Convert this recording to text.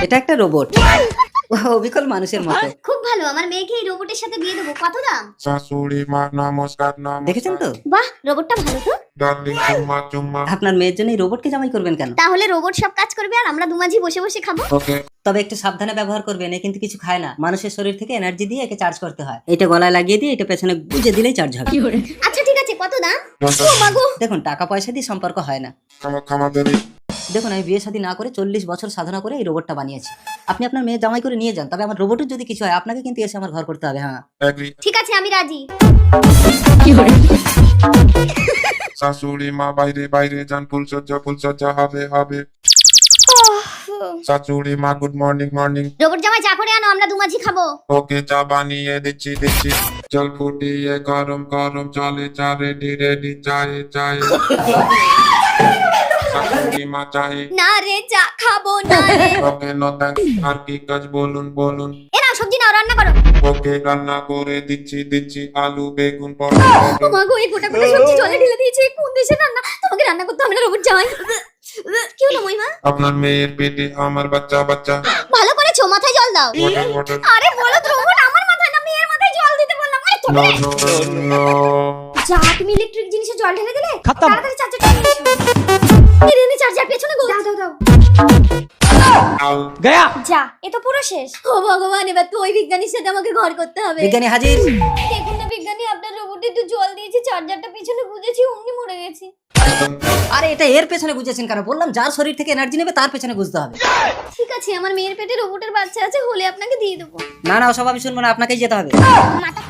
এটা একটা রোবট, অবিকল মানুষের মতো। খুব ভালো, আমার মেয়েকে এই রোবটের সাথে বিয়ে দেবো। কত দাম? শাশুড়ি মা নমস্কার নমস্কার। দেখেছেন তো? বাহ, রোবটটা ভালো তো। ডার্লিং চুম্মা চুম্মা। আপনার মেয়ের জন্য এই রোবটকে জামাই করবেন কেন? তাহলে রোবট সব কাজ করবে আর আমরা দুমাঝি বসে বসে খাবো। ওকে। তবে একটু সাবধানে ব্যবহার করবেন, এ কিন্তু কিছু খায় না। মানুষের শরীর থেকে এনার্জি দিয়ে একে চার্জ করতে হয়। এটা গলায় লাগিয়ে দিয়ে এটা পেছনে গুজে দিলেই চার্জ হবে। আচ্ছা ঠিক আছে, কত দাম? পঞ্চাশ। ও মাগো। দেখুন, টাকা পয়সা দিয়ে সম্পর্ক হয় না। খামা বেবি। দেখুন, আমি বিয়ে শাদী না করে 40 বছর সাধনা করে এই রোবটটা বানিয়েছি। আপনি আপনার মেয়ে জামাই করে নিয়ে যান, তবে আমার রোবটের যদি কিছু হয় আপনাকে কিন্তু এসে আমার ঘর করতে হবে। হ্যাঁ, এগ্রি। ঠিক আছে, আমি রাজি। শাশুড়ি মা বাইরে বাইরে যান, ফুলসজ্জা হবে হবে। শাশুড়ি মা গুড মর্নিং মর্নিং। রোবট জামাই চা করে আনো, আমরা দুমাঝি খাবো। ওকে চা বানিয়ে দিচ্ছি দিচ্ছি। জল ফুটিয়ে গরম গরম চলে চা রেডি রেডি চায়ে চায়ে। শাশুড়ি মা চায়ে। না রে, চা খাবো না রে। Okay no thanks. আর কি কাজ বলুন বলুন। এ নাও সবজি নাও, রান্না করো। ওকে রান্না করে দিচ্ছি আলু বেগুন ও পটল। মাগো, এই গোটা গোটা সবজি জলে ঢেলে দিয়েছে। কোন দেশের রান্না? তোমাকে রান্না করতে হবে না রোবট জামাই। কি হলো মহিমা? আপনার মেয়ের পেটে আমার বাচ্চা বাচ্চা। ভালো করেছো, মাথায় জল দাও। Water water. আরে বলো তো, রোবট আমার মাথায় না মেয়ের মাথায় জল দিতে বললাম। আরে নো তুমি নো নো। যা, তুমি ইলেকট্রিক জিনিসে জল ঢেলে দিলে। তাড়াতাড়ি চার্জারটা নিয়ে এসো। এনে চার্জার পেছনে গো। দাও দাও দাও। আউ। যা, এ তো পুরো শেষ। ও ভগবান, এবার তো ওই বিজ্ঞানীর সাথে আমাকে ঘর করতে হবে। বিজ্ঞানী হাজির। দেখুন না বিজ্ঞানী, আপনার রোবটে তো জল দিয়েছি, চার্জারটা পিছনে গুজেছি, অমনি মরে গেছি। আরে এটা এর পেছনে গুজেছেন কেন? বললাম যার শরীর থেকে এনার্জি নেবে তার পেছনে গুজতে হবে। ঠিক আছে, আমার মেয়ের পেটে রোবটের বাচ্চা আছে, হলে আপনাকে দিয়ে দেবো। না না, ওসব আমি শুনবো না, আপনাকেই যেতে হবে। মাথা